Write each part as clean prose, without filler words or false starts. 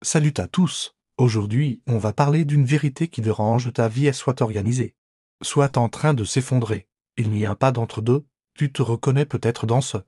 Salut à tous. Aujourd'hui, on va parler d'une vérité qui dérange ta vie et soit organisée. Soit en train de s'effondrer. Il n'y a pas d'entre-deux. Tu te reconnais peut-être dans ce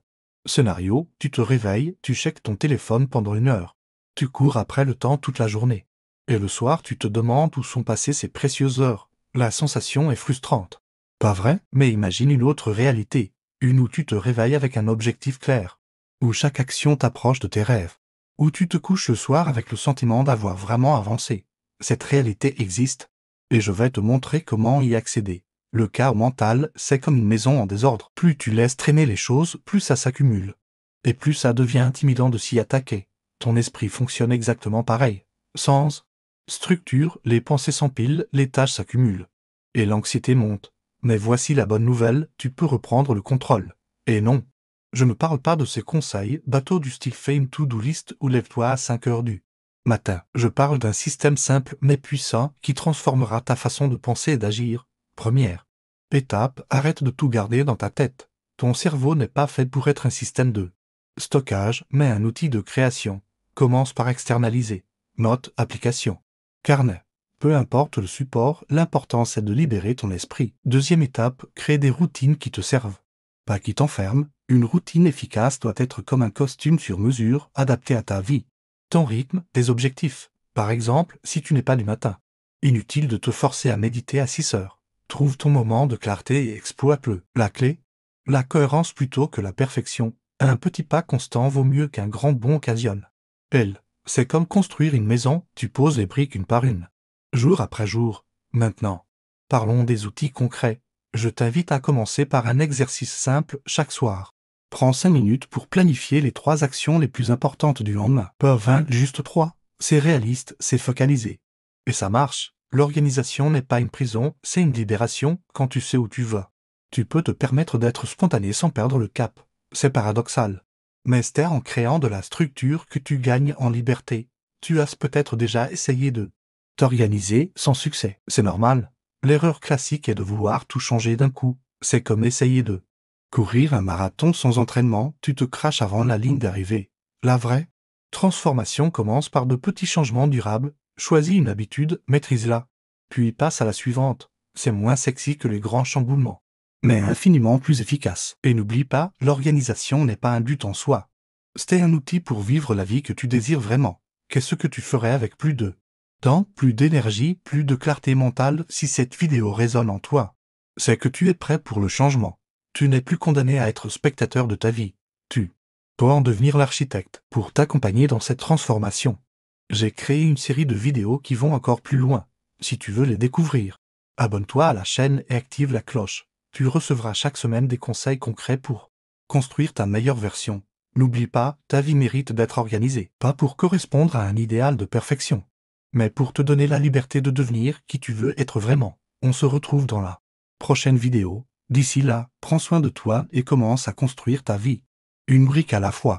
scénario. Tu te réveilles, tu checkes ton téléphone pendant 1 heure. Tu cours après le temps toute la journée. Et le soir, tu te demandes où sont passées ces précieuses heures. La sensation est frustrante. Pas vrai? Mais imagine une autre réalité. Une où tu te réveilles avec un objectif clair. Où chaque action t'approche de tes rêves. Où tu te couches le soir avec le sentiment d'avoir vraiment avancé. Cette réalité existe. Et je vais te montrer comment y accéder. Le chaos mental, c'est comme une maison en désordre. Plus tu laisses traîner les choses, plus ça s'accumule. Et plus ça devient intimidant de s'y attaquer. Ton esprit fonctionne exactement pareil. Sans structure, les pensées s'empilent, les tâches s'accumulent. Et l'anxiété monte. Mais voici la bonne nouvelle, tu peux reprendre le contrôle. Et non. Je ne parle pas de ces conseils bateaux du style fais une to-do list ou lève-toi à 5 heures du matin. Je parle d'un système simple mais puissant qui transformera ta façon de penser et d'agir. Première étape, arrête de tout garder dans ta tête. Ton cerveau n'est pas fait pour être un système de stockage, mais un outil de création. Commence par externaliser. Notes, applications, carnet. Peu importe le support, l'important c'est de libérer ton esprit. Deuxième étape, crée des routines qui te servent. Pas qui t'enferment. Une routine efficace doit être comme un costume sur mesure, adapté à ta vie, ton rythme, tes objectifs. Par exemple, si tu n'es pas du matin. Inutile de te forcer à méditer à 6 heures. Trouve ton moment de clarté et exploite-le. La clé? La cohérence plutôt que la perfection. Un petit pas constant vaut mieux qu'un grand bond occasionnel. C'est comme construire une maison, tu poses les briques une par une. Jour après jour. Maintenant, parlons des outils concrets. Je t'invite à commencer par un exercice simple chaque soir. Prends 5 minutes pour planifier les 3 actions les plus importantes du lendemain. Pas 20, juste 3. C'est réaliste, c'est focalisé. Et ça marche. L'organisation n'est pas une prison, c'est une libération quand tu sais où tu vas. Tu peux te permettre d'être spontané sans perdre le cap. C'est paradoxal. Mais c'est en créant de la structure que tu gagnes en liberté. Tu as peut-être déjà essayé de t'organiser sans succès. C'est normal. L'erreur classique est de vouloir tout changer d'un coup. C'est comme essayer de courir un marathon sans entraînement, tu te craches avant la ligne d'arrivée. La vraie transformation commence par de petits changements durables. Choisis une habitude, maîtrise-la. Puis passe à la suivante. C'est moins sexy que les grands chamboulements, mais infiniment plus efficace. Et n'oublie pas, l'organisation n'est pas un but en soi. C'est un outil pour vivre la vie que tu désires vraiment. Qu'est-ce que tu ferais avec plus de temps, plus d'énergie, plus de clarté mentale si cette vidéo résonne en toi? C'est que tu es prêt pour le changement. Tu n'es plus condamné à être spectateur de ta vie. Tu peux en devenir l'architecte pour t'accompagner dans cette transformation. J'ai créé une série de vidéos qui vont encore plus loin. Si tu veux les découvrir, abonne-toi à la chaîne et active la cloche. Tu recevras chaque semaine des conseils concrets pour construire ta meilleure version. N'oublie pas, ta vie mérite d'être organisée, pas pour correspondre à un idéal de perfection, mais pour te donner la liberté de devenir qui tu veux être vraiment. On se retrouve dans la prochaine vidéo. D'ici là, prends soin de toi et commence à construire ta vie. Une brique à la fois.